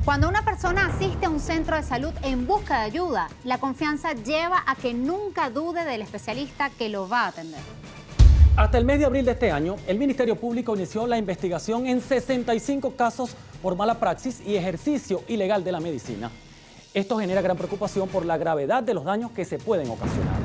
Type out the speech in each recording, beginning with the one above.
Cuando una persona asiste a un centro de salud en busca de ayuda, la confianza lleva a que nunca dude del especialista que lo va a atender. Hasta el mes de abril de este año, el Ministerio Público inició la investigación en 65 casos por mala praxis y ejercicio ilegal de la medicina. Esto genera gran preocupación por la gravedad de los daños que se pueden ocasionar.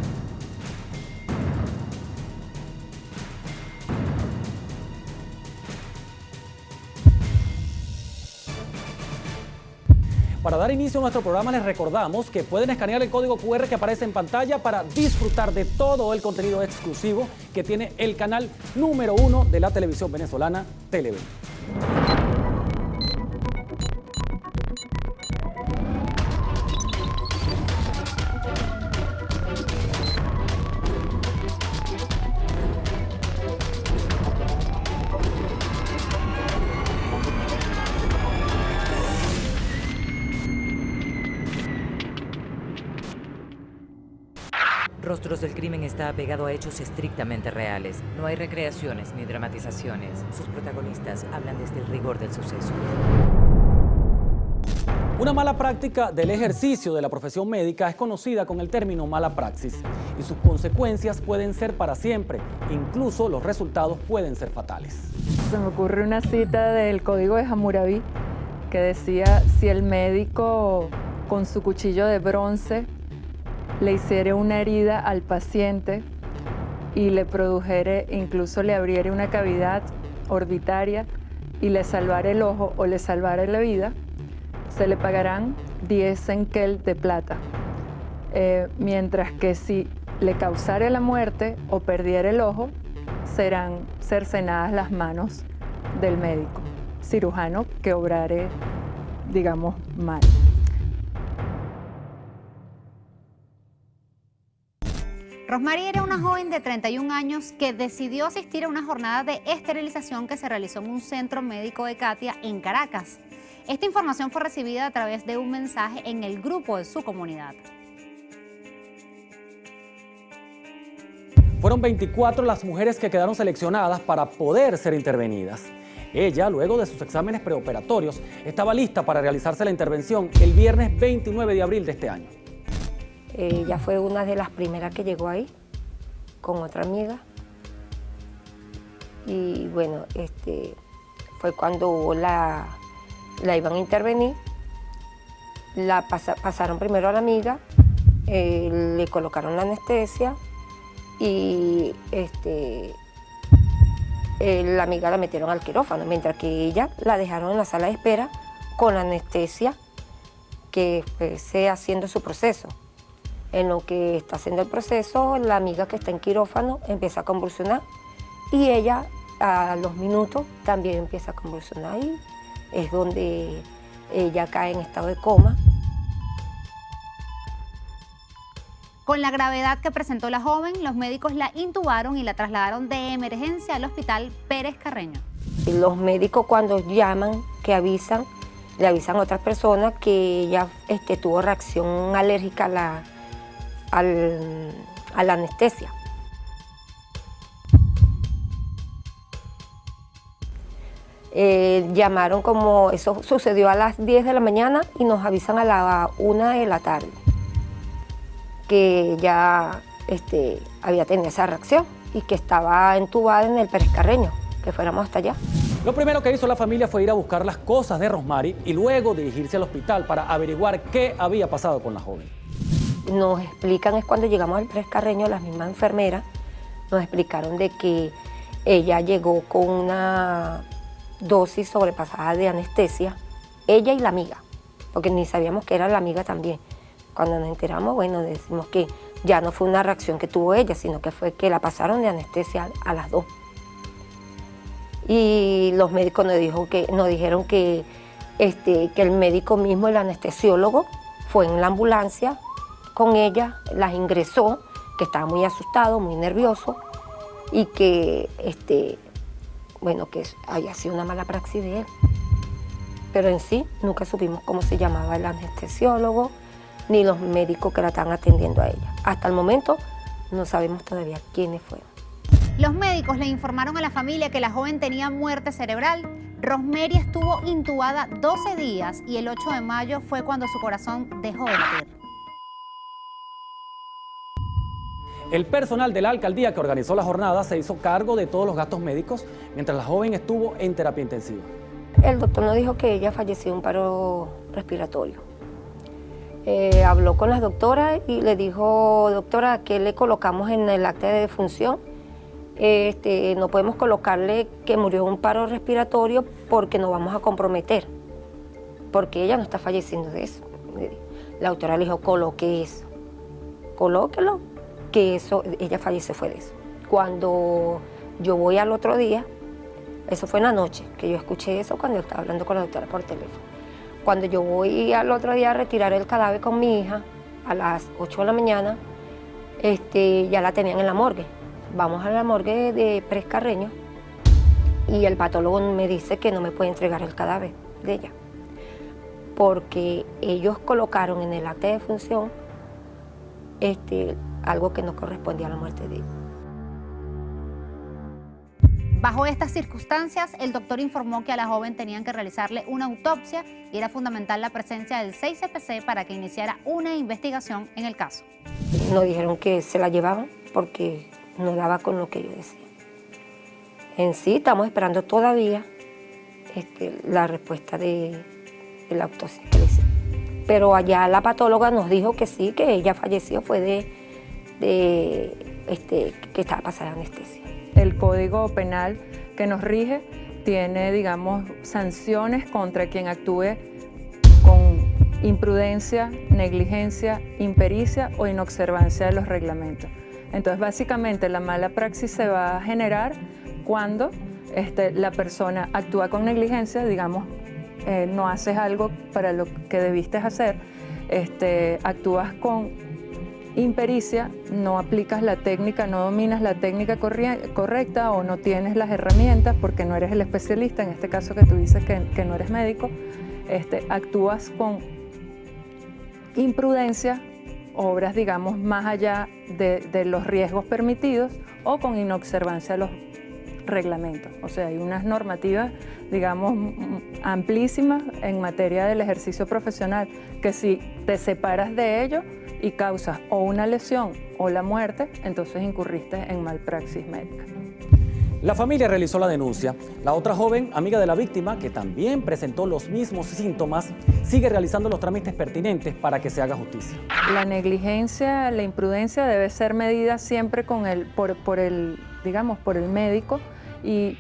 Para dar inicio a nuestro programa les recordamos que pueden escanear el código QR que aparece en pantalla para disfrutar de todo el contenido exclusivo que tiene el canal número 1 de la televisión venezolana, Televen. Rostros del Crimen está apegado a hechos estrictamente reales. No hay recreaciones ni dramatizaciones. Sus protagonistas hablan desde el rigor del suceso. Una mala práctica del ejercicio de la profesión médica es conocida con el término mala praxis y sus consecuencias pueden ser para siempre. Incluso los resultados pueden ser fatales. Se me ocurre una cita del Código de Hammurabi que decía: si el médico con su cuchillo de bronce le hiciera una herida al paciente y le produjere, incluso le abriera una cavidad orbitaria y le salvara el ojo o le salvara la vida, se le pagarán 10 senkel de plata. Mientras que si le causara la muerte o perdiera el ojo, serán cercenadas las manos del médico cirujano que obrare, digamos, mal. Rosmary era una joven de 31 años que decidió asistir a una jornada de esterilización que se realizó en un centro médico de Katia en Caracas. Esta información fue recibida a través de un mensaje en el grupo de su comunidad. Fueron 24 las mujeres que quedaron seleccionadas para poder ser intervenidas. Ella, luego de sus exámenes preoperatorios, estaba lista para realizarse la intervención el viernes 29 de abril de este año. Ella fue una de las primeras que llegó ahí, con otra amiga. Y bueno, fue cuando la iban a intervenir. La pasaron primero a la amiga, le colocaron la anestesia y la amiga la metieron al quirófano, mientras que ella la dejaron en la sala de espera con la anestesia, que fuese haciendo su proceso. En lo que está haciendo el proceso, la amiga que está en quirófano empieza a convulsionar y ella a los minutos también empieza a convulsionar y es donde ella cae en estado de coma. Con la gravedad que presentó la joven, los médicos la intubaron y la trasladaron de emergencia al hospital Pérez Carreño. Y los médicos cuando llaman, que avisan, le avisan a otras personas que ella tuvo reacción alérgica a la anestesia. Llamaron, como eso sucedió a las 10 de la mañana y nos avisan a la 1 de la tarde que ya había tenido esa reacción y que estaba entubada en el Pérez Carreño, que fuéramos hasta allá. Lo primero que hizo la familia fue ir a buscar las cosas de Rosmary y luego dirigirse al hospital para averiguar qué había pasado con la joven. Nos explican, es cuando llegamos al Pérez Carreño, las mismas enfermeras nos explicaron de que ella llegó con una dosis sobrepasada de anestesia, ella y la amiga, porque ni sabíamos que era la amiga también. Cuando nos enteramos, bueno, decimos que ya no fue una reacción que tuvo ella, sino que fue que la pasaron de anestesia a las 2. Y los médicos nos dijeron que el médico mismo, el anestesiólogo, fue en la ambulancia con ella, las ingresó, que estaba muy asustado, muy nervioso, y que, bueno, que había sido una mala praxis de él. Pero en sí, nunca supimos cómo se llamaba el anestesiólogo, ni los médicos que la estaban atendiendo a ella. Hasta el momento, no sabemos todavía quiénes fueron. Los médicos le informaron a la familia que la joven tenía muerte cerebral, Rosemary estuvo intubada 12 días y el 8 de mayo fue cuando su corazón dejó de latir. El personal de la alcaldía que organizó la jornada se hizo cargo de todos los gastos médicos mientras la joven estuvo en terapia intensiva. El doctor nos dijo que ella falleció de un paro respiratorio. Habló con las doctoras y le dijo, doctora, ¿qué le colocamos en el acta de defunción? No podemos colocarle que murió de un paro respiratorio porque nos vamos a comprometer, porque ella no está falleciendo de eso. La doctora le dijo, coloque eso, colóquelo, que eso, ella falleció fue de eso. Cuando yo voy al otro día, eso fue en la noche, que yo escuché eso cuando yo estaba hablando con la doctora por teléfono. Cuando yo voy al otro día a retirar el cadáver con mi hija, a las 8 de la mañana, ya la tenían en la morgue. Vamos a la morgue de Pérez Carreño y el patólogo me dice que no me puede entregar el cadáver de ella, porque ellos colocaron en el acta de defunción algo que no correspondía a la muerte de ella. Bajo estas circunstancias, el doctor informó que a la joven tenían que realizarle una autopsia y era fundamental la presencia del 6CPC para que iniciara una investigación en el caso. Nos dijeron que se la llevaban porque no daba con lo que yo decía. En sí, estamos esperando todavía la respuesta de la autopsia que le hicieron. Pero allá la patóloga nos dijo que sí, que ella falleció fue que estaba pasada anestesia. El Código Penal que nos rige tiene, digamos, sanciones contra quien actúe con imprudencia, negligencia, impericia o inobservancia de los reglamentos. Entonces, básicamente, la mala praxis se va a generar cuando la persona actúa con negligencia, digamos, no haces algo para lo que debiste hacer, actúas con impericia, no aplicas la técnica, no dominas la técnica correcta o no tienes las herramientas porque no eres el especialista, en este caso que tú dices que no eres médico, actúas con imprudencia, obras, digamos, más allá de los riesgos permitidos o con inobservancia de los reglamentos. O sea, hay unas normativas, digamos, amplísimas en materia del ejercicio profesional que si te separas de ello y causas o una lesión o la muerte, entonces incurriste en malpraxis médica. La familia realizó la denuncia. La otra joven, amiga de la víctima, que también presentó los mismos síntomas, sigue realizando los trámites pertinentes para que se haga justicia. La negligencia, la imprudencia debe ser medida siempre por el médico y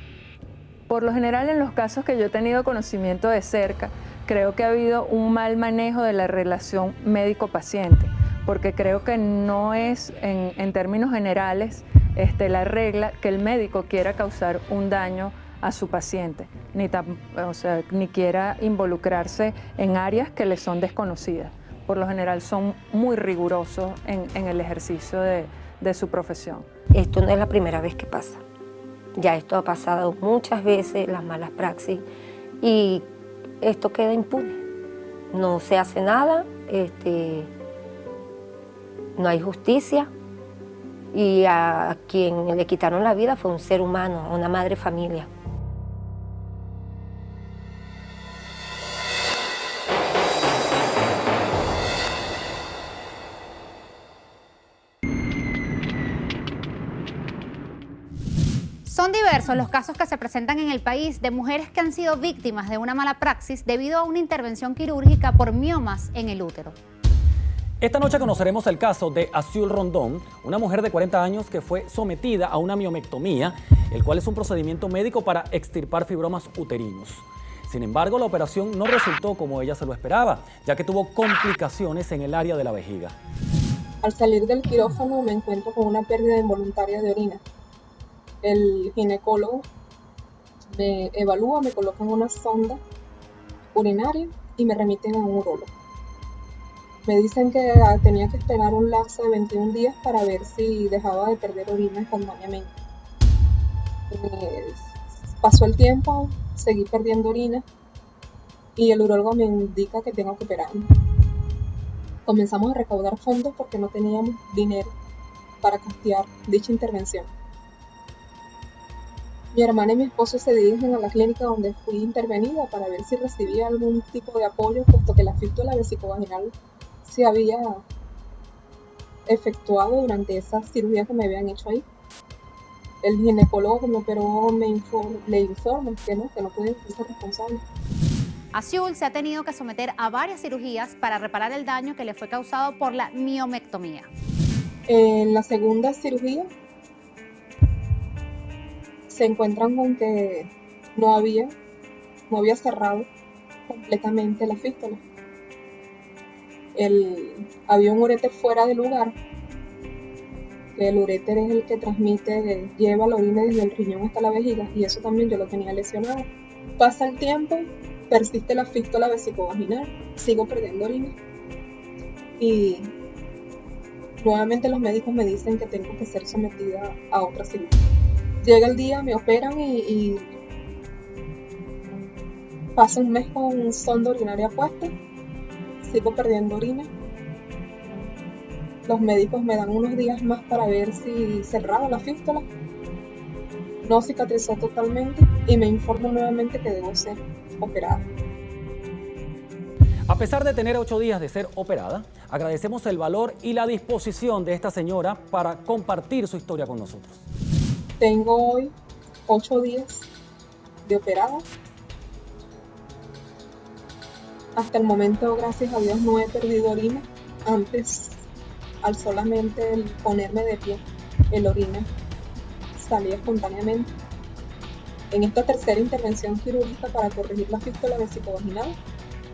por lo general en los casos que yo he tenido conocimiento de cerca, creo que ha habido un mal manejo de la relación médico-paciente, porque creo que no es, en términos generales, la regla que el médico quiera causar un daño a su paciente, ni quiera involucrarse en áreas que le son desconocidas. Por lo general son muy rigurosos en el ejercicio de su profesión. Esto no es la primera vez que pasa. Ya esto ha pasado muchas veces, las malas praxis, y esto queda impune. No se hace nada, no hay justicia, y a quien le quitaron la vida fue un ser humano, una madre familia. Son diversos los casos que se presentan en el país de mujeres que han sido víctimas de una mala praxis debido a una intervención quirúrgica por miomas en el útero. Esta noche conoceremos el caso de Azul Rondón, una mujer de 40 años que fue sometida a una miomectomía, el cual es un procedimiento médico para extirpar fibromas uterinos. Sin embargo, la operación no resultó como ella se lo esperaba, ya que tuvo complicaciones en el área de la vejiga. Al salir del quirófano me encuentro con una pérdida involuntaria de orina. El ginecólogo me evalúa, me colocan una sonda urinaria y me remiten a un urólogo. Me dicen que tenía que esperar un lapso de 21 días para ver si dejaba de perder orina espontáneamente. Pasó el tiempo, seguí perdiendo orina y el urólogo me indica que tengo que operarme. Comenzamos a recaudar fondos porque no teníamos dinero para costear dicha intervención. Mi hermana y mi esposo se dirigen a la clínica donde fui intervenida para ver si recibía algún tipo de apoyo, puesto que la fístula vesicovaginal se había efectuado durante esa cirugía que me habían hecho ahí. El ginecólogo que me operó le informa que no puede ser responsable. Aziul se ha tenido que someter a varias cirugías para reparar el daño que le fue causado por la miomectomía. En la segunda cirugía se encuentran con que no había cerrado completamente la fístula. Había un uréter fuera de lugar. El uréter es el que lleva la orina desde el riñón hasta la vejiga, y eso también yo lo tenía lesionado. Pasa el tiempo, persiste la fístula vesicovaginal, sigo perdiendo orina y nuevamente los médicos me dicen que tengo que ser sometida a otra cirugía. Llega el día, me operan y paso un mes con sonda urinaria puesta, sigo perdiendo orina. Los médicos me dan unos días más para ver si cerraba la fístula. No cicatrizó totalmente y me informan nuevamente que debo ser operada. A pesar de tener 8 días de ser operada, agradecemos el valor y la disposición de esta señora para compartir su historia con nosotros. Tengo hoy 8 días de operada. Hasta el momento, gracias a Dios, no he perdido orina. Antes, al solamente el ponerme de pie, el orina salía espontáneamente. En esta tercera intervención quirúrgica para corregir la fístula vesicovaginal,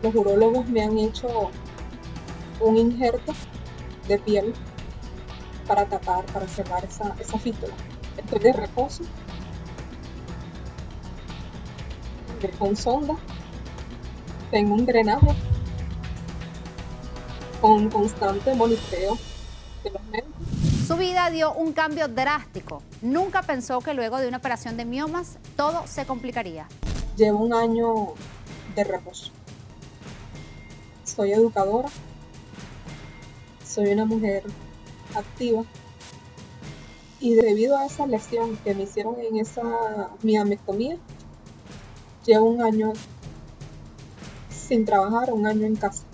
los urólogos me han hecho un injerto de piel para cerrar esa fístula. Estoy de reposo, con sonda, tengo un drenaje con constante monitoreo de los médicos. Su vida dio un cambio drástico. Nunca pensó que luego de una operación de miomas todo se complicaría. Llevo un año de reposo. Soy educadora, soy una mujer activa y debido a esa lesión que me hicieron en esa miomectomía, llevo un año sin trabajar, un año en casa,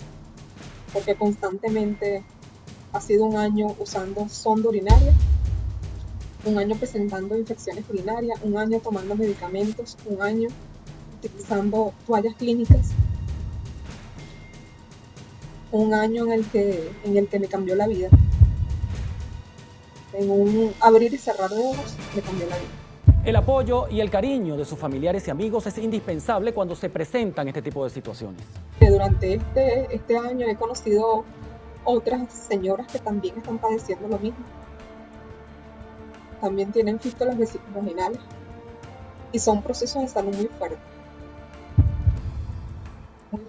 porque constantemente ha sido un año usando sonda urinaria, un año presentando infecciones urinarias, un año tomando medicamentos, un año utilizando toallas clínicas, un año en el que me cambió la vida. En un abrir y cerrar de ojos me cambió la vida. El apoyo y el cariño de sus familiares y amigos es indispensable cuando se presentan este tipo de situaciones. Durante este año he conocido otras señoras que también están padeciendo lo mismo. También tienen fístulas vesicovaginales y son procesos de salud muy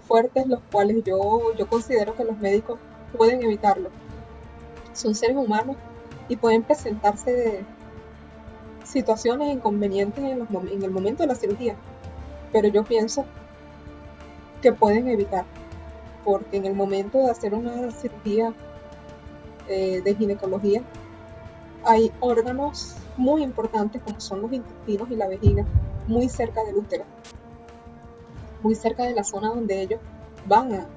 fuertes, los cuales yo considero que los médicos pueden evitarlo. Son seres humanos y pueden presentarse situaciones inconvenientes en el momento de la cirugía, pero yo pienso que pueden evitar, porque en el momento de hacer una cirugía de ginecología hay órganos muy importantes como son los intestinos y la vejiga muy cerca del útero, muy cerca de la zona donde ellos van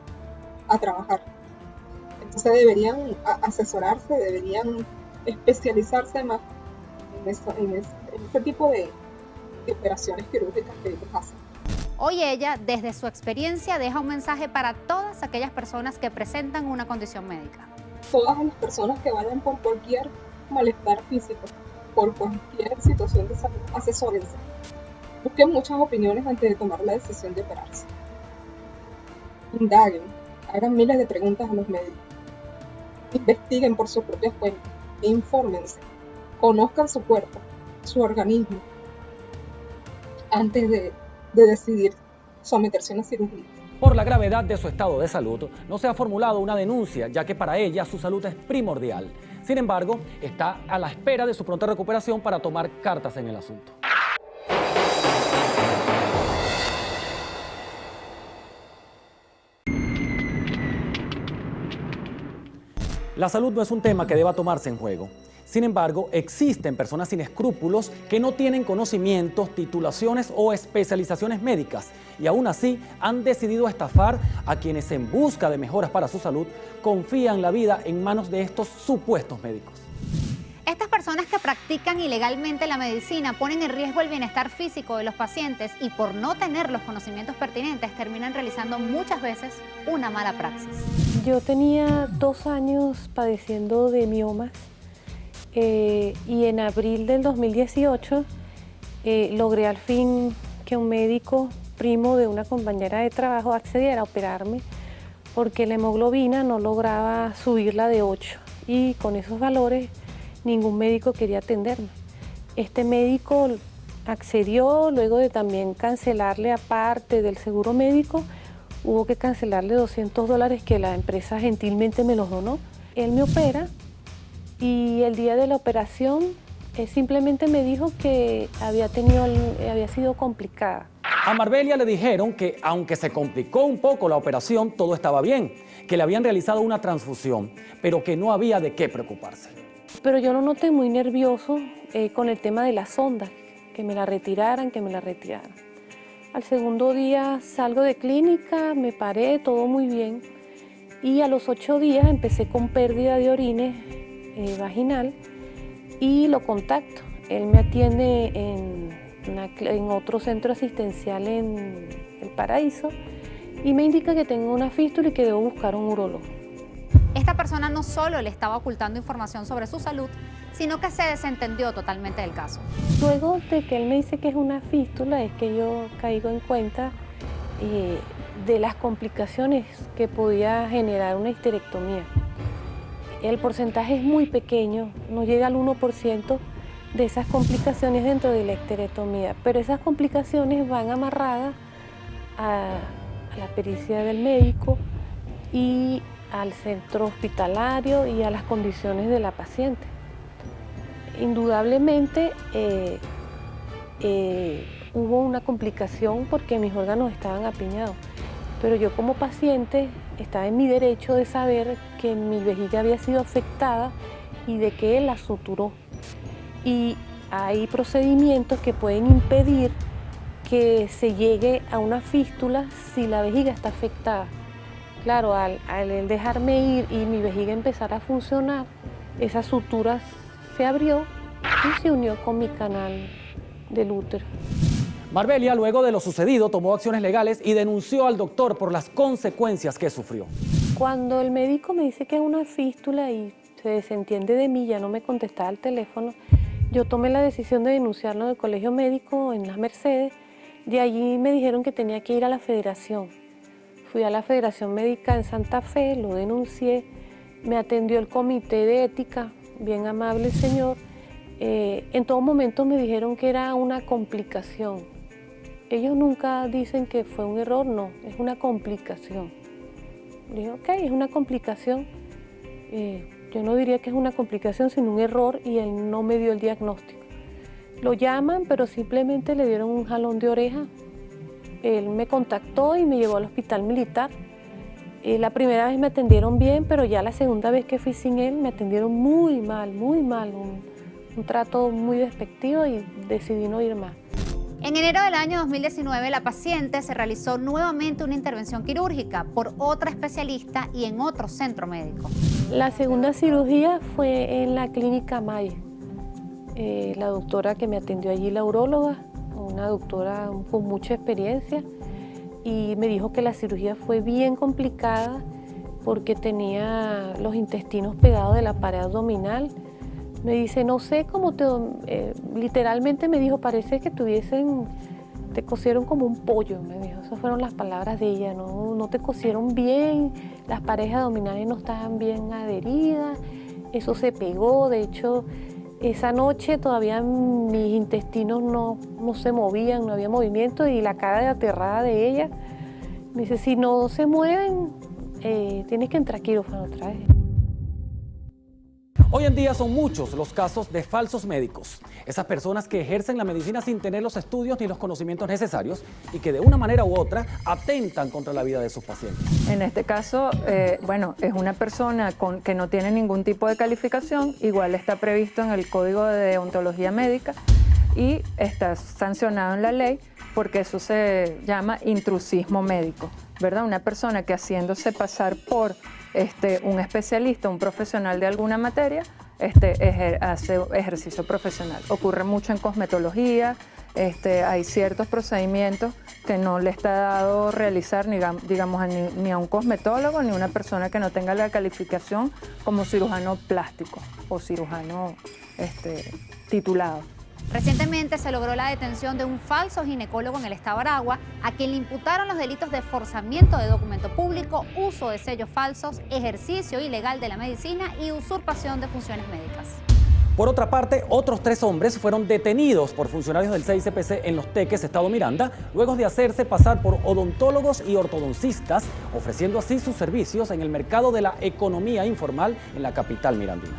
a trabajar. Entonces deberían asesorarse, deberían especializarse más en ese tipo de operaciones quirúrgicas que ellos hacen. Hoy ella, desde su experiencia, deja un mensaje para todas aquellas personas que presentan una condición médica. Todas las personas que vayan por cualquier malestar físico, por cualquier situación de salud, asesórense. Busquen muchas opiniones antes de tomar la decisión de operarse. Indaguen, hagan miles de preguntas a los médicos. Investiguen por su propia cuenta, infórmense, conozcan su cuerpo, su organismo, antes de decidir someterse a una cirugía. Por la gravedad de su estado de salud, no se ha formulado una denuncia, ya que para ella su salud es primordial. Sin embargo, está a la espera de su pronta recuperación para tomar cartas en el asunto. La salud no es un tema que deba tomarse en juego. Sin embargo, existen personas sin escrúpulos que no tienen conocimientos, titulaciones o especializaciones médicas y aún así han decidido estafar a quienes en busca de mejoras para su salud confían la vida en manos de estos supuestos médicos. Estas personas que practican ilegalmente la medicina ponen en riesgo el bienestar físico de los pacientes y por no tener los conocimientos pertinentes terminan realizando muchas veces una mala praxis. Yo tenía 2 años padeciendo de miomas y en abril del 2018 logré al fin que un médico primo de una compañera de trabajo accediera a operarme porque la hemoglobina no lograba subirla de 8 y con esos valores ningún médico quería atenderme. Este médico accedió, luego de también cancelarle aparte del seguro médico, hubo que cancelarle $200 que la empresa gentilmente me los donó. Él me opera y el día de la operación simplemente me dijo que había sido complicada. A Marbelia le dijeron que aunque se complicó un poco la operación, todo estaba bien, que le habían realizado una transfusión, pero que no había de qué preocuparse. Pero yo lo noté muy nervioso con el tema de la sonda, que me la retiraran, Al segundo día salgo de clínica, me paré, todo muy bien. Y a los 8 días empecé con pérdida de orines vaginal y lo contacto. Él me atiende en otro centro asistencial en El Paraíso y me indica que tengo una fístula y que debo buscar un urólogo. Esta persona no solo le estaba ocultando información sobre su salud, sino que se desentendió totalmente del caso. Luego de que él me dice que es una fístula, es que yo caigo en cuenta de las complicaciones que podía generar una histerectomía. El porcentaje es muy pequeño, no llega al 1% de esas complicaciones dentro de la histerectomía, pero esas complicaciones van amarradas a la pericia del médico y al centro hospitalario y a las condiciones de la paciente. Indudablemente hubo una complicación porque mis órganos estaban apiñados, pero yo como paciente estaba en mi derecho de saber que mi vejiga había sido afectada y de que él la suturó. Y hay procedimientos que pueden impedir que se llegue a una fístula si la vejiga está afectada. Claro, al dejarme ir y mi vejiga empezar a funcionar, esa sutura se abrió y se unió con mi canal del útero. Marbelia, luego de lo sucedido, tomó acciones legales y denunció al doctor por las consecuencias que sufrió. Cuando el médico me dice que es una fístula y se desentiende de mí, ya no me contestaba al teléfono, yo tomé la decisión de denunciarlo en el colegio médico en Las Mercedes. De allí me dijeron que tenía que ir a la federación. Fui a la Federación Médica en Santa Fe, lo denuncié, me atendió el comité de ética, bien amable el señor. En todo momento me dijeron que era una complicación. Ellos nunca dicen que fue un error, no, es una complicación. Dije, ok, es una complicación. Yo no diría que es una complicación, sino un error y él no me dio el diagnóstico. Lo llaman, pero simplemente le dieron un jalón de oreja. Él me contactó y me llevó al hospital militar. La primera vez me atendieron bien, pero ya la segunda vez que fui sin él me atendieron muy mal, un trato muy despectivo y decidí no ir más. En enero del año 2019, la paciente se realizó nuevamente una intervención quirúrgica por otra especialista y en otro centro médico. La segunda cirugía fue en la clínica Maye. La doctora que me atendió allí, la uróloga, una doctora con mucha experiencia, y me dijo que la cirugía fue bien complicada porque tenía los intestinos pegados de la pared abdominal. Me dice, no sé cómo literalmente me dijo, parece que te cosieron como un pollo, me dijo. Esas fueron las palabras de ella, no te cosieron bien, las paredes abdominales no estaban bien adheridas, eso se pegó, de hecho, esa noche todavía mis intestinos no se movían, no había movimiento y la cara de aterrada de ella me dice, si no se mueven, tienes que entrar a quirófano otra vez. Hoy en día son muchos los casos de falsos médicos, esas personas que ejercen la medicina sin tener los estudios ni los conocimientos necesarios y que de una manera u otra atentan contra la vida de sus pacientes. En este caso, es una persona que no tiene ningún tipo de calificación, igual está previsto en el Código de Deontología Médica y está sancionado en la ley porque eso se llama intrusismo médico, ¿verdad? Una persona que haciéndose pasar por un especialista, un profesional de alguna materia, hace ejercicio profesional. Ocurre mucho en cosmetología, hay ciertos procedimientos que no le está dado realizar digamos, ni a un cosmetólogo ni a una persona que no tenga la calificación como cirujano plástico o cirujano titulado. Recientemente se logró la detención de un falso ginecólogo en el estado Aragua, a quien le imputaron los delitos de forzamiento de documento público, uso de sellos falsos, ejercicio ilegal de la medicina y usurpación de funciones médicas. Por otra parte, otros 3 hombres fueron detenidos por funcionarios del CICPC en Los Teques, Estado Miranda, luego de hacerse pasar por odontólogos y ortodoncistas, ofreciendo así sus servicios en el mercado de la economía informal en la capital mirandina.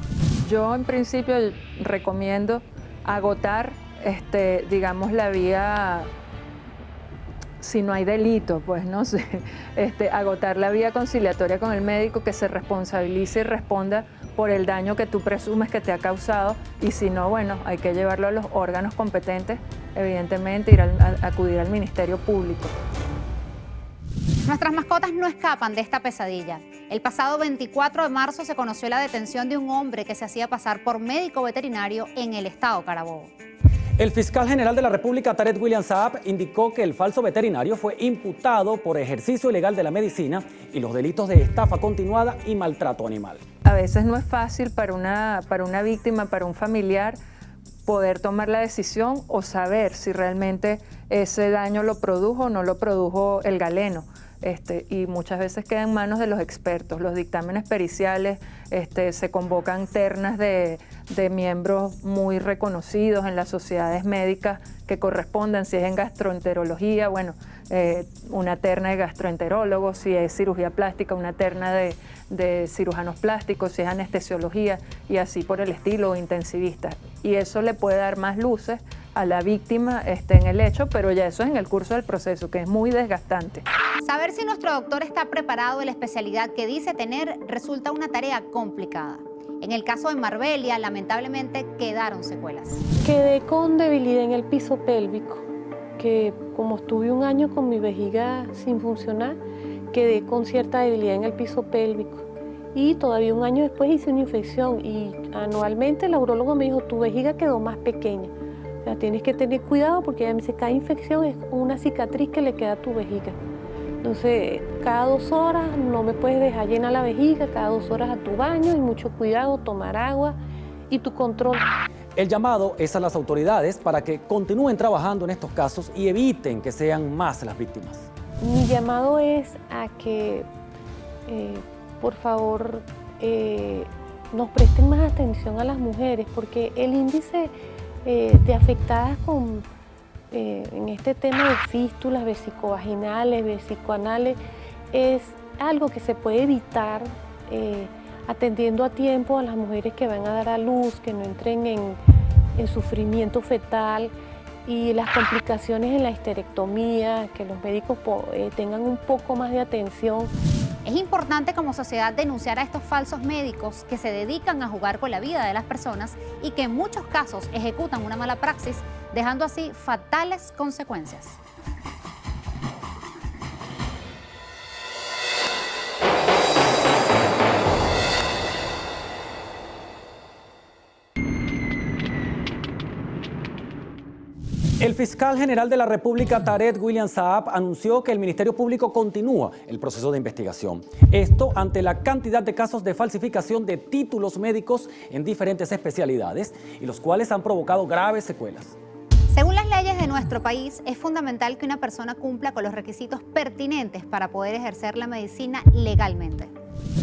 Yo en principio recomiendo agotar, digamos, la vía, si no hay delito, pues no sé, agotar la vía conciliatoria con el médico, que se responsabilice y responda por el daño que tú presumes que te ha causado, y si no, bueno, hay que llevarlo a los órganos competentes, evidentemente acudir al Ministerio Público. Nuestras mascotas no escapan de esta pesadilla. El pasado 24 de marzo se conoció la detención de un hombre que se hacía pasar por médico veterinario en el estado Carabobo. El fiscal general de la República, Tarek William Saab, indicó que el falso veterinario fue imputado por ejercicio ilegal de la medicina y los delitos de estafa continuada y maltrato animal. A veces no es fácil para una víctima, para un familiar, poder tomar la decisión o saber si realmente ese daño lo produjo o no lo produjo el galeno. Y muchas veces queda en manos de los expertos. Los dictámenes periciales, se convocan ternas de miembros muy reconocidos en las sociedades médicas que correspondan, si es en gastroenterología, bueno, una terna de gastroenterólogos, si es cirugía plástica, una terna de cirujanos plásticos, si es anestesiología y así por el estilo, o intensivistas. Y eso le puede dar más luces a la víctima en el hecho, pero ya eso es en el curso del proceso, que es muy desgastante. Saber si nuestro doctor está preparado en la especialidad que dice tener resulta una tarea complicada. En el caso de Marbelia, lamentablemente quedaron secuelas. Quedé con debilidad en el piso pélvico, que como estuve un año con mi vejiga sin funcionar, quedé con cierta debilidad en el piso pélvico. Y todavía un año después hice una infección y anualmente el urologo me dijo, tu vejiga quedó más pequeña. O sea, tienes que tener cuidado porque ella me dice, cada infección es una cicatriz que le queda a tu vejiga. Entonces, cada 2 horas no me puedes dejar llena la vejiga, cada 2 horas a tu baño y mucho cuidado, tomar agua y tu control. El llamado es a las autoridades para que continúen trabajando en estos casos y eviten que sean más las víctimas. Mi llamado es a que, por favor, nos presten más atención a las mujeres, porque el índice de afectadas en este tema de fístulas vesicovaginales, vesicoanales, es algo que se puede evitar atendiendo a tiempo a las mujeres que van a dar a luz, que no entren en sufrimiento fetal y las complicaciones en la histerectomía, que los médicos tengan un poco más de atención. Es importante como sociedad denunciar a estos falsos médicos que se dedican a jugar con la vida de las personas y que en muchos casos ejecutan una mala praxis, dejando así fatales consecuencias. El fiscal general de la República, Tarek William Saab, anunció que el Ministerio Público continúa el proceso de investigación. Esto ante la cantidad de casos de falsificación de títulos médicos en diferentes especialidades y los cuales han provocado graves secuelas. Según las leyes de nuestro país, es fundamental que una persona cumpla con los requisitos pertinentes para poder ejercer la medicina legalmente.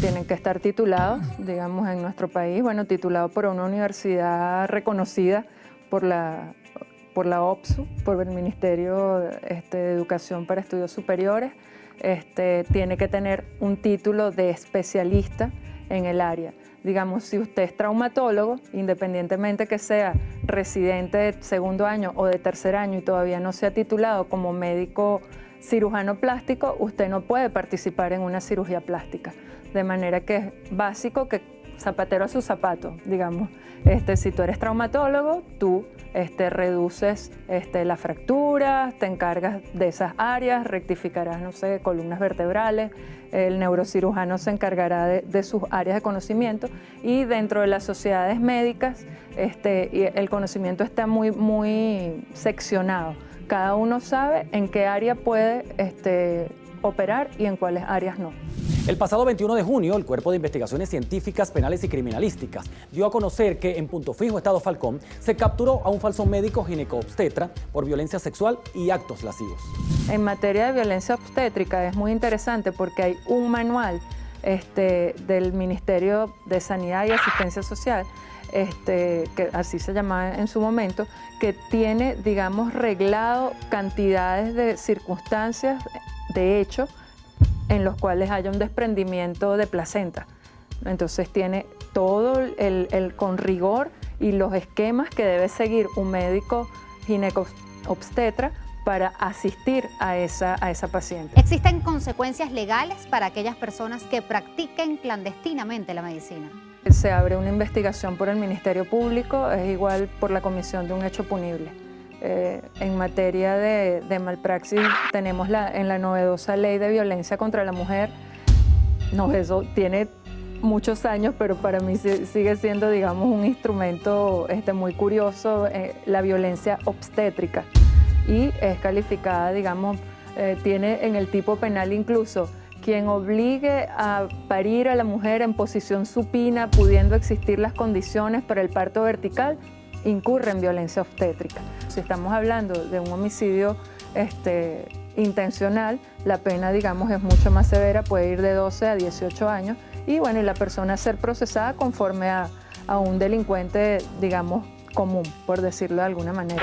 Tienen que estar titulados, digamos, en nuestro país, bueno, titulados por una universidad reconocida por la OPSU, por el Ministerio de Educación para Estudios Superiores. Tiene que tener un título de especialista en el área. Digamos, si usted es traumatólogo, independientemente que sea residente de segundo año o de tercer año y todavía no se ha titulado como médico cirujano plástico, usted no puede participar en una cirugía plástica. De manera que es básico que zapatero a su zapato, digamos. Si tú eres traumatólogo, tú reduces las fracturas, te encargas de esas áreas, rectificarás, no sé, columnas vertebrales, el neurocirujano se encargará de sus áreas de conocimiento y dentro de las sociedades médicas el conocimiento está muy seccionado. Cada uno sabe en qué área puede operar y en cuáles áreas no. El pasado 21 de junio, el Cuerpo de Investigaciones Científicas, Penales y Criminalísticas dio a conocer que en Punto Fijo, Estado Falcón, se capturó a un falso médico ginecobstetra por violencia sexual y actos lascivos. En materia de violencia obstétrica es muy interesante porque hay un manual del Ministerio de Sanidad y Asistencia Social, que así se llamaba en su momento, que tiene, digamos, reglado cantidades de circunstancias, de hecho, en los cuales haya un desprendimiento de placenta. Entonces tiene todo con rigor y los esquemas que debe seguir un médico ginecobstetra para asistir a esa paciente. ¿Existen consecuencias legales para aquellas personas que practiquen clandestinamente la medicina? Se abre una investigación por el Ministerio Público, es igual por la comisión de un hecho punible. En materia de malpraxis tenemos en la novedosa ley de violencia contra la mujer. No, eso tiene muchos años, pero para mí sigue siendo, digamos, un instrumento muy curioso, la violencia obstétrica. Y es calificada, digamos, tiene en el tipo penal incluso quien obligue a parir a la mujer en posición supina, pudiendo existir las condiciones para el parto vertical, incurre en violencia obstétrica. Si estamos hablando de un homicidio intencional, la pena, digamos, es mucho más severa, puede ir de 12 a 18 años y, bueno, y la persona ser procesada conforme a un delincuente, digamos, común, por decirlo de alguna manera.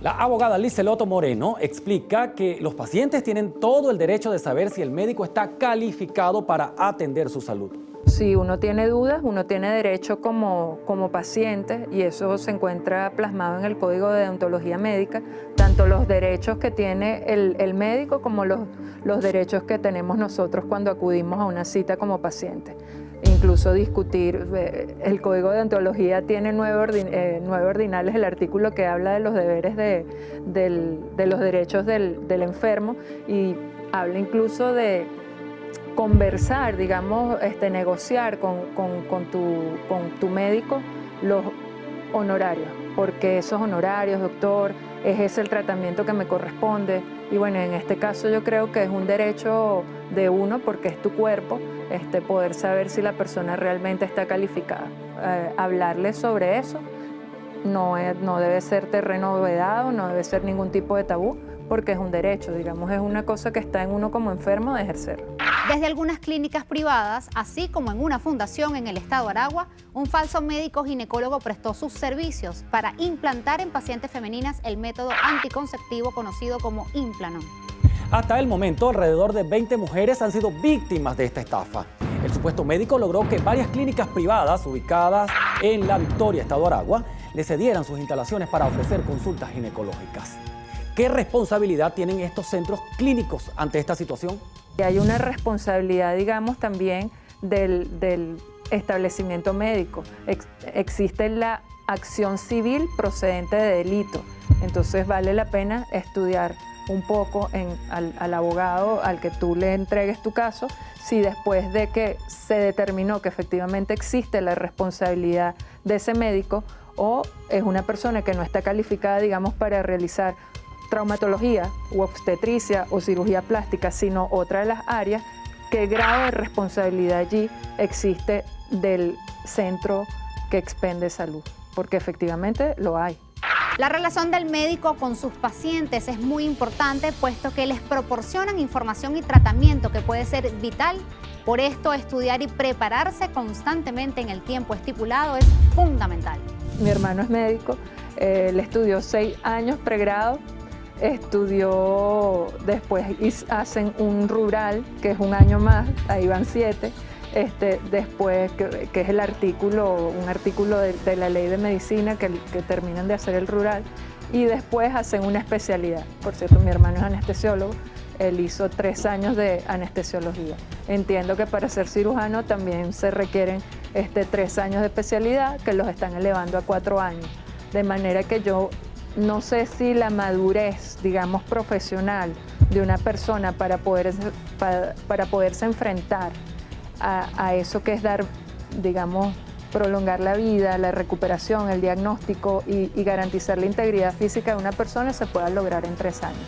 La abogada Liceloto Moreno explica que los pacientes tienen todo el derecho de saber si el médico está calificado para atender su salud. Si uno tiene dudas, uno tiene derecho como paciente, y eso se encuentra plasmado en el Código de Deontología Médica, tanto los derechos que tiene el médico como los derechos que tenemos nosotros cuando acudimos a una cita como paciente. Incluso discutir, el Código de Deontología tiene 9 ordinales, el artículo que habla de los deberes de los derechos del enfermo, y habla incluso de conversar, digamos, negociar con tu médico los honorarios, porque esos honorarios, doctor, es ese el tratamiento que me corresponde. Y bueno, en este caso yo creo que es un derecho de uno, porque es tu cuerpo, poder saber si la persona realmente está calificada. Hablarle sobre eso no debe ser terreno vedado, no debe ser ningún tipo de tabú, porque es un derecho, digamos, es una cosa que está en uno como enfermo de ejercer. Desde algunas clínicas privadas, así como en una fundación en el estado Aragua, un falso médico ginecólogo prestó sus servicios para implantar en pacientes femeninas el método anticonceptivo conocido como Implanon. Hasta el momento, alrededor de 20 mujeres han sido víctimas de esta estafa. El supuesto médico logró que varias clínicas privadas ubicadas en La Victoria, estado Aragua, le cedieran sus instalaciones para ofrecer consultas ginecológicas. ¿Qué responsabilidad tienen estos centros clínicos ante esta situación? Y hay una responsabilidad, digamos, también del establecimiento médico. Existe la acción civil procedente de delito. Entonces vale la pena estudiar un poco al abogado al que tú le entregues tu caso, si después de que se determinó que efectivamente existe la responsabilidad de ese médico, o es una persona que no está calificada, digamos, para realizar traumatología u obstetricia o cirugía plástica, sino otra de las áreas, qué grado de responsabilidad allí existe del centro que expende salud, porque efectivamente lo hay. La relación del médico con sus pacientes es muy importante, puesto que les proporcionan información y tratamiento que puede ser vital. Por esto, estudiar y prepararse constantemente en el tiempo estipulado es fundamental. Mi hermano es médico, él estudió 6 años pregrado, estudió, después hacen un rural, que es un año más, ahí van 7, después, que es un artículo de la ley de medicina que terminan de hacer el rural, y después hacen una especialidad. Por cierto, mi hermano es anestesiólogo, él hizo 3 años de anestesiología. Entiendo que para ser cirujano también se requieren 3 años de especialidad, que los están elevando a 4 años. De manera que yo no sé si la madurez, digamos, profesional de una persona para poderse enfrentar a eso que es dar, digamos, prolongar la vida, la recuperación, el diagnóstico y garantizar la integridad física de una persona se pueda lograr en 3 años.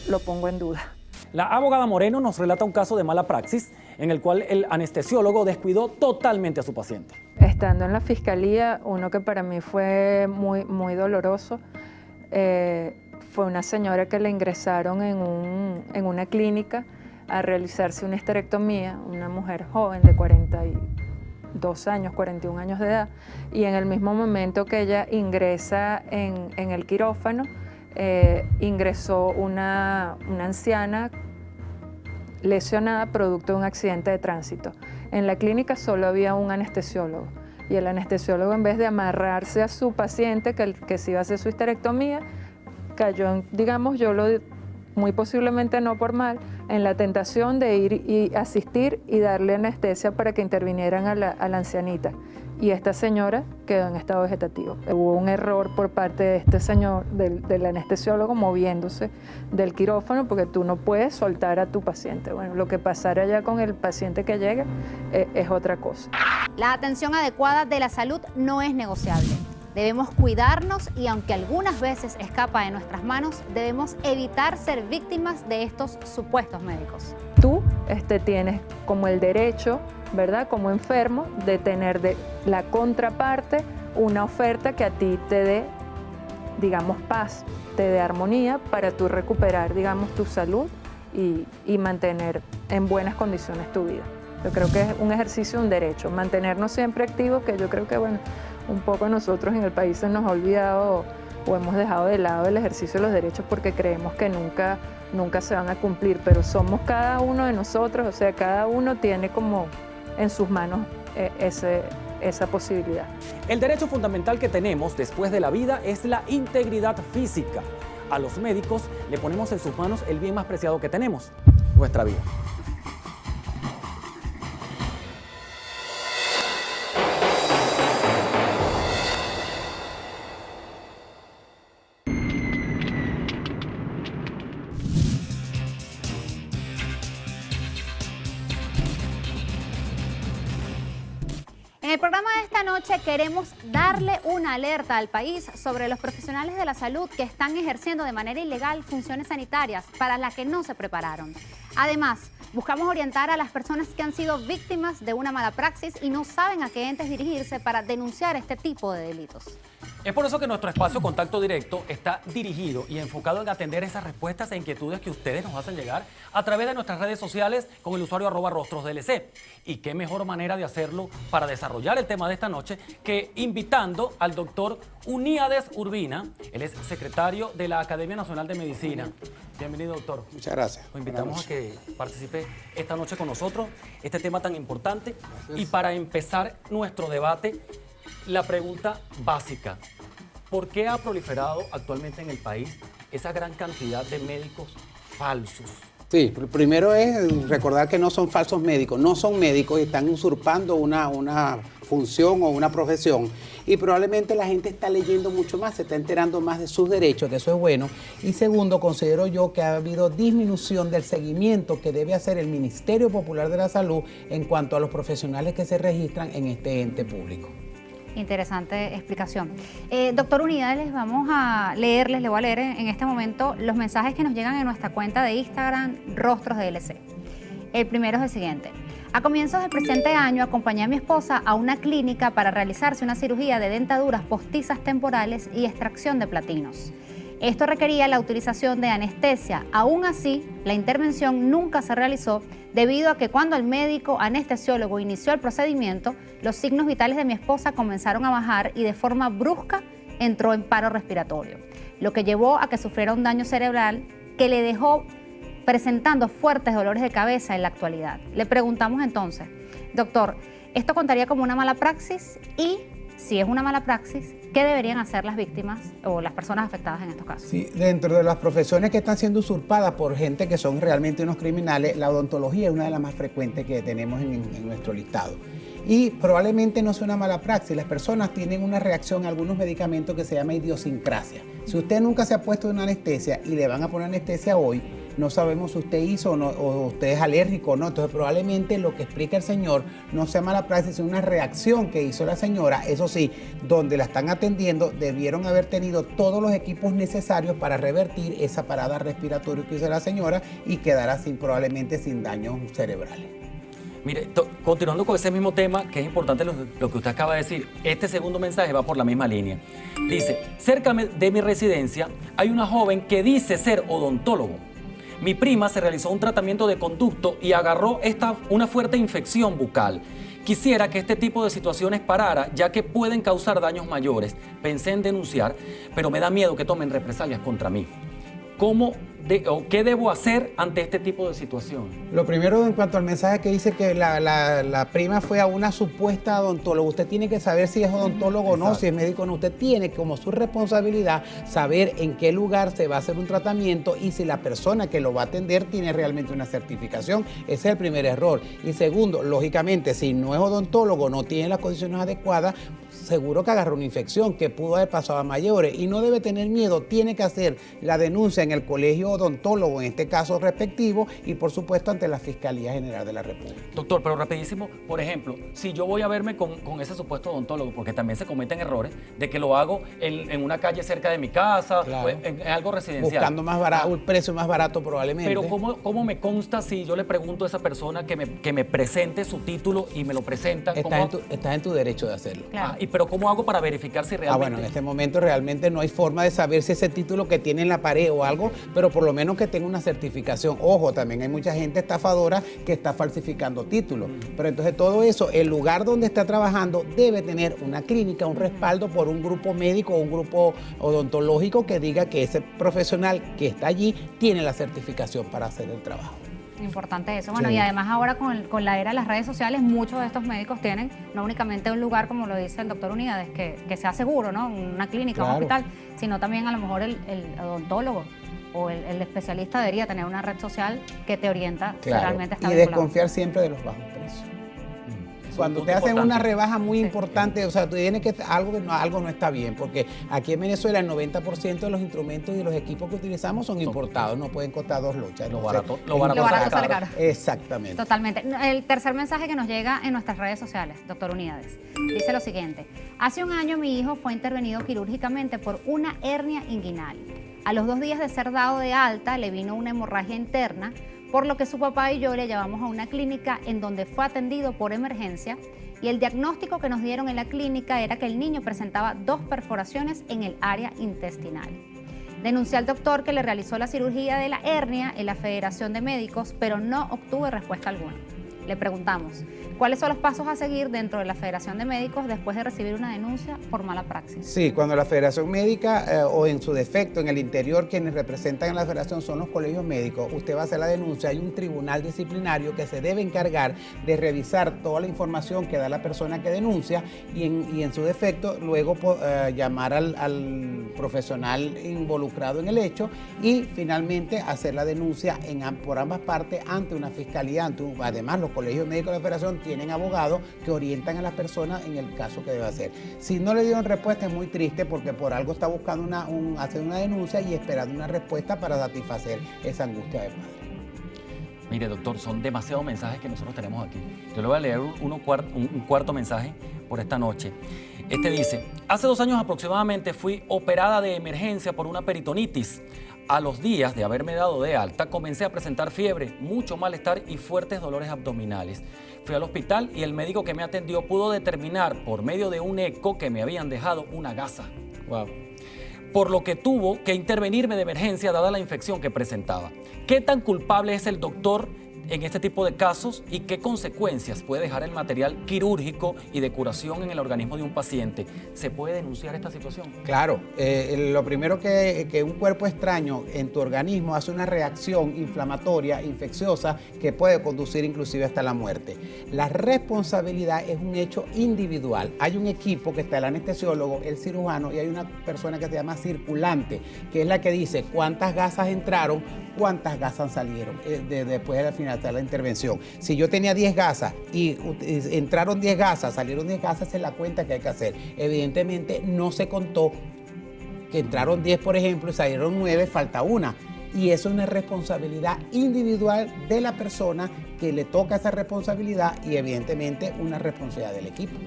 Lo pongo en duda. La abogada Moreno nos relata un caso de mala praxis en el cual el anestesiólogo descuidó totalmente a su paciente. Estando en la fiscalía, uno que para mí fue muy, muy doloroso, fue una señora que le ingresaron en una clínica a realizarse una histerectomía, una mujer joven de 42 años, 41 años de edad, y en el mismo momento que ella ingresa en el quirófano, ingresó una anciana lesionada producto de un accidente de tránsito. En la clínica solo había un anestesiólogo, y el anestesiólogo, en vez de amarrarse a su paciente que se iba a hacer su histerectomía, cayó, digamos, muy posiblemente no por mal, en la tentación de ir y asistir y darle anestesia para que intervinieran a la ancianita. Y esta señora quedó en estado vegetativo. Hubo un error por parte de este señor, del anestesiólogo, moviéndose del quirófano, porque tú no puedes soltar a tu paciente. Bueno, lo que pasara ya con el paciente que llega es otra cosa. La atención adecuada de la salud no es negociable. Debemos cuidarnos y aunque algunas veces escapa de nuestras manos, debemos evitar ser víctimas de estos supuestos médicos. Tú tienes como el derecho, ¿verdad?, como enfermo, de tener de la contraparte una oferta que a ti te dé, digamos, paz, te dé armonía para tú recuperar, digamos, tu salud y mantener en buenas condiciones tu vida. Yo creo que es un ejercicio, un derecho, mantenernos siempre activos, que yo creo que, bueno, un poco nosotros en el país se nos ha olvidado o hemos dejado de lado el ejercicio de los derechos porque creemos que nunca se van a cumplir, pero somos cada uno de nosotros, o sea, cada uno tiene como en sus manos esa posibilidad. El derecho fundamental que tenemos después de la vida es la integridad física. A los médicos le ponemos en sus manos el bien más preciado que tenemos, nuestra vida. En el programa de esta noche queremos darle una alerta al país sobre los profesionales de la salud que están ejerciendo de manera ilegal funciones sanitarias para las que no se prepararon. Además, buscamos orientar a las personas que han sido víctimas de una mala praxis y no saben a qué entes dirigirse para denunciar este tipo de delitos. Es por eso que nuestro espacio Contacto Directo está dirigido y enfocado en atender esas respuestas e inquietudes que ustedes nos hacen llegar a través de nuestras redes sociales con el usuario @rostrosdlc. Y qué mejor manera de hacerlo para desarrollar el tema de esta noche que invitando al doctor Uníades Urbina. Él es secretario de la Academia Nacional de Medicina. Bienvenido, doctor. Muchas gracias. Lo invitamos a que participe esta noche con nosotros, este tema tan importante. Y para empezar nuestro debate, la pregunta básica: ¿por qué ha proliferado actualmente en el país esa gran cantidad de médicos falsos? Sí, primero es recordar que no son falsos médicos, no son médicos y están usurpando una función o una profesión. Y probablemente la gente está leyendo mucho más, se está enterando más de sus derechos, que eso es bueno. Y segundo, considero yo que ha habido disminución del seguimiento que debe hacer el Ministerio Popular de la Salud en cuanto a los profesionales que se registran en este ente público. Interesante explicación. Doctor Uníades, le voy a leer en este momento los mensajes que nos llegan en nuestra cuenta de Instagram, RostrosDLC. El primero es el siguiente. A comienzos del presente año acompañé a mi esposa a una clínica para realizarse una cirugía de dentaduras postizas temporales y extracción de platinos. Esto requería la utilización de anestesia. Aún así, la intervención nunca se realizó debido a que cuando el médico anestesiólogo inició el procedimiento, los signos vitales de mi esposa comenzaron a bajar y de forma brusca entró en paro respiratorio, lo que llevó a que sufriera un daño cerebral que le dejó presentando fuertes dolores de cabeza en la actualidad. Le preguntamos entonces, Doctor, ¿esto contaría como una mala praxis? Y si es una mala praxis, ¿qué deberían hacer las víctimas o las personas afectadas en estos casos? Sí, dentro de las profesiones que están siendo usurpadas por gente que son realmente unos criminales, la odontología es una de las más frecuentes que tenemos en nuestro listado. Y probablemente no sea una mala praxis. Las personas tienen una reacción a algunos medicamentos que se llama idiosincrasia. Si usted nunca se ha puesto una anestesia y le van a poner anestesia hoy, no sabemos si usted hizo o usted es alérgico o no. Entonces probablemente lo que explica el señor no sea mala praxis, sino una reacción que hizo la señora. Eso sí, donde la están atendiendo debieron haber tenido todos los equipos necesarios para revertir esa parada respiratoria que hizo la señora y quedar así probablemente sin daños cerebrales. Mire, continuando con ese mismo tema, que es importante lo que usted acaba de decir, este segundo mensaje va por la misma línea. Dice, cerca de mi residencia hay una joven que dice ser odontólogo. Mi prima se realizó un tratamiento de conducto y agarró una fuerte infección bucal. Quisiera que este tipo de situaciones parara, ya que pueden causar daños mayores. Pensé en denunciar, pero me da miedo que tomen represalias contra mí. ¿Qué debo hacer ante este tipo de situación? Lo primero, en cuanto al mensaje que dice que la prima fue a una supuesta odontóloga, usted tiene que saber si es odontólogo o no, si es médico o no. Usted tiene como su responsabilidad saber en qué lugar se va a hacer un tratamiento y si la persona que lo va a atender tiene realmente una certificación. Ese es el primer error. Y segundo, lógicamente, si no es odontólogo, no tiene las condiciones adecuadas, seguro que agarró una infección que pudo haber pasado a mayores y no debe tener miedo, tiene que hacer la denuncia en el colegio odontólogo, en este caso respectivo, y por supuesto ante la Fiscalía General de la República. Doctor, pero rapidísimo, por ejemplo, si yo voy a verme con ese supuesto odontólogo, porque también se cometen errores, de que lo hago en una calle cerca de mi casa, claro, en algo residencial. Buscando más barato, un precio más barato probablemente. Pero ¿cómo me consta si yo le pregunto a esa persona que me presente su título y me lo presenta? Estás en tu derecho de hacerlo. Claro. Pero ¿cómo hago para verificar si realmente? Bueno, en este momento realmente no hay forma de saber si ese título que tiene en la pared o algo, pero por lo menos que tenga una certificación. Ojo, también hay mucha gente estafadora que está falsificando títulos. Pero entonces todo eso, el lugar donde está trabajando debe tener una clínica, un respaldo por un grupo médico o un grupo odontológico que diga que ese profesional que está allí tiene la certificación para hacer el trabajo. Importante eso. Bueno, Sí. y además ahora con la era de las redes sociales, muchos de estos médicos tienen no únicamente un lugar, como lo dice el doctor Unidades, que sea seguro, ¿no? Una clínica, Claro. un hospital, sino también a lo mejor el odontólogo o el especialista debería tener una red social que te orienta si realmente está y vinculado. desconfiar siempre de los bajos precios. Es un Cuando punto te hacen importante. una rebaja muy Sí. importante, o sea, tú tienes que algo no está bien, porque aquí en Venezuela el 90% de los instrumentos y los equipos que utilizamos son importados, no pueden costar 2 luchas. Lo Entonces, barato Lo barato sale caro. Exactamente. Totalmente. El tercer mensaje que nos llega en nuestras redes sociales, doctor Unidades, dice lo siguiente. Hace un año mi hijo fue intervenido quirúrgicamente por una hernia inguinal. A los 2 días de ser dado de alta le vino una hemorragia interna, por lo que su papá y yo le llevamos a una clínica en donde fue atendido por emergencia y el diagnóstico que nos dieron en la clínica era que el niño presentaba 2 perforaciones en el área intestinal. Denuncié al doctor que le realizó la cirugía de la hernia en la Federación de Médicos, pero no obtuve respuesta alguna. Le preguntamos, ¿cuáles son los pasos a seguir dentro de la Federación de Médicos después de recibir una denuncia por mala praxis? Sí, cuando la Federación Médica o en su defecto, en el interior, quienes representan a la Federación son los colegios médicos, usted va a hacer la denuncia, hay un tribunal disciplinario que se debe encargar de revisar toda la información que da la persona que denuncia y en su defecto luego llamar al profesional involucrado en el hecho y finalmente hacer la denuncia por ambas partes ante una fiscalía, además los colegios médicos de la Federación tienen abogados que orientan a las personas en el caso que debe hacer. Si no le dieron respuesta es muy triste porque por algo está buscando hacer una denuncia y esperando una respuesta para satisfacer esa angustia de padre. Mire, doctor, son demasiados mensajes que nosotros tenemos aquí. Yo le voy a leer un cuarto mensaje por esta noche. Este dice, hace 2 años aproximadamente fui operada de emergencia por una peritonitis. A los días de haberme dado de alta, comencé a presentar fiebre, mucho malestar y fuertes dolores abdominales. Fui al hospital y el médico que me atendió pudo determinar por medio de un eco que me habían dejado una gasa. Wow. Por lo que tuvo que intervenirme de emergencia dada la infección que presentaba. ¿Qué tan culpable es el doctor en este tipo de casos y qué consecuencias puede dejar el material quirúrgico y de curación en el organismo de un paciente? ¿Se puede denunciar esta situación? Claro, lo primero que un cuerpo extraño en tu organismo hace una reacción inflamatoria, infecciosa, que puede conducir inclusive hasta la muerte. La responsabilidad es un hecho individual. Hay un equipo que está el anestesiólogo, el cirujano, y hay una persona que se llama circulante, que es la que dice cuántas gasas entraron, cuántas gasas salieron después de finalizar la intervención. Si yo tenía 10 gasas y entraron 10 gasas, salieron 10 gasas, esa es la cuenta que hay que hacer. Evidentemente no se contó que entraron 10, por ejemplo, y salieron 9, falta una. Y eso es una responsabilidad individual de la persona que le toca esa responsabilidad y evidentemente una responsabilidad del equipo.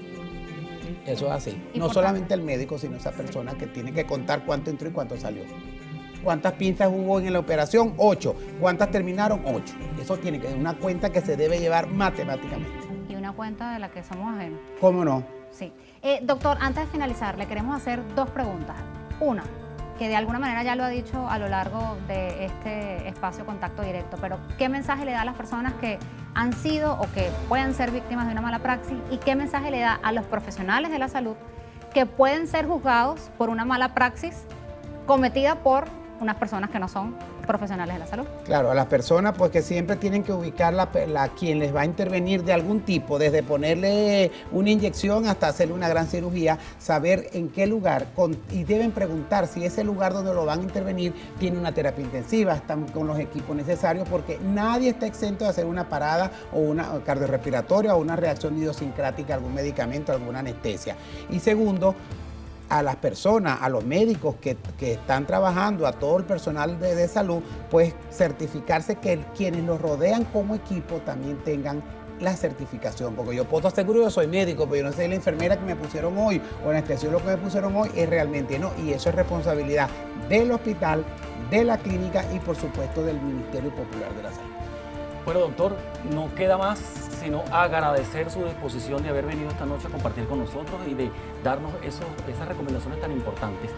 Eso es así. No solamente el médico, sino esa persona que tiene que contar cuánto entró y cuánto salió. ¿Cuántas pinzas hubo en la operación? 8. ¿Cuántas terminaron? 8. Eso tiene que ser una cuenta que se debe llevar matemáticamente. Y una cuenta de la que somos ajenos. ¿Cómo no? Sí. Doctor, antes de finalizar, le queremos hacer 2 preguntas. Una, que de alguna manera ya lo ha dicho a lo largo de este espacio Contacto Directo, pero ¿qué mensaje le da a las personas que han sido o que pueden ser víctimas de una mala praxis? ¿Y qué mensaje le da a los profesionales de la salud que pueden ser juzgados por una mala praxis cometida por unas personas que no son profesionales de la salud? Claro, a las personas pues que siempre tienen que ubicar quien les va a intervenir de algún tipo, desde ponerle una inyección hasta hacerle una gran cirugía, saber en qué lugar, y deben preguntar si ese lugar donde lo van a intervenir tiene una terapia intensiva, están con los equipos necesarios, porque nadie está exento de hacer una parada o una cardiorrespiratoria o una reacción idiosincrática a algún medicamento, alguna anestesia. Y segundo, a las personas, a los médicos que están trabajando, a todo el personal de salud, pues certificarse que quienes los rodean como equipo también tengan la certificación, porque yo puedo asegurar que yo soy médico, pero yo no sé la enfermera que me pusieron hoy o el anestesiólogo que me pusieron hoy es realmente no, y eso es responsabilidad del hospital, de la clínica y por supuesto del Ministerio Popular de la Salud. Bueno, doctor, no queda más sino agradecer su disposición de haber venido esta noche a compartir con nosotros y de darnos esas recomendaciones tan importantes.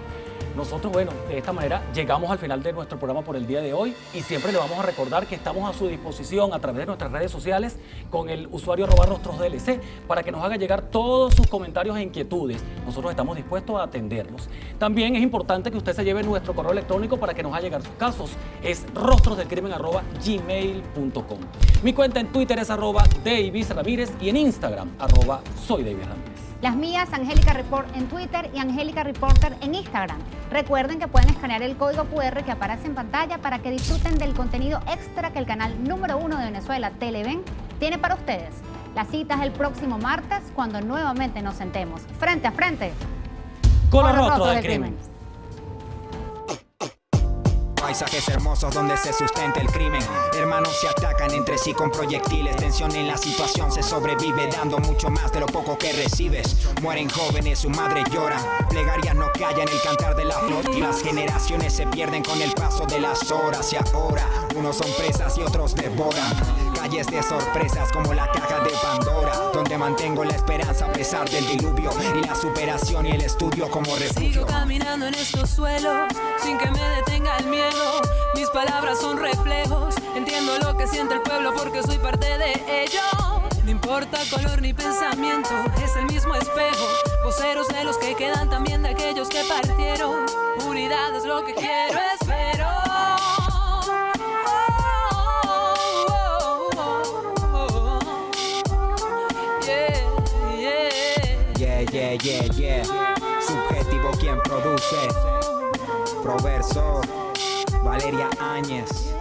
Nosotros, bueno, de esta manera llegamos al final de nuestro programa por el día de hoy y siempre le vamos a recordar que estamos a su disposición a través de nuestras redes sociales con el usuario @rostrosdlc para que nos haga llegar todos sus comentarios e inquietudes. Nosotros estamos dispuestos a atenderlos. También es importante que usted se lleve nuestro correo electrónico para que nos haga llegar sus casos. Es rostrosdelcrimen@gmail.com. Mi cuenta en Twitter es @DavisRamírez y en Instagram @soyDavisRamírez. Las mías, Angélica Report en Twitter y Angélica Reporter en Instagram. Recuerden que pueden escanear el código QR que aparece en pantalla para que disfruten del contenido extra que el canal número 1 de Venezuela, Televen, tiene para ustedes. La cita es el próximo martes cuando nuevamente nos sentemos frente a frente con los rostros del crimen. Paisajes hermosos donde se sustenta el crimen. Hermanos se atacan entre sí con proyectiles. Tensión en la situación, se sobrevive dando mucho más de lo poco que recibes. Mueren jóvenes, su madre llora. Plegarias no callan el cantar de la flor. Y las generaciones se pierden con el paso de las horas. Y ahora, unos son presas y otros devoran. Calles de sorpresas como la caja de Pandora, donde mantengo la esperanza a pesar del diluvio. Y la superación y el estudio como refugio. Sigo caminando en estos suelos sin que me detenga el miedo. Mis palabras son reflejos, entiendo lo que siente el pueblo porque soy parte de ello. No importa color ni pensamiento, es el mismo espejo. Voceros de los que quedan, también de aquellos que partieron. Unidad es lo que quiero, espero. Yeah. Subjetivo quien produce. Proverso, Valeria Áñez.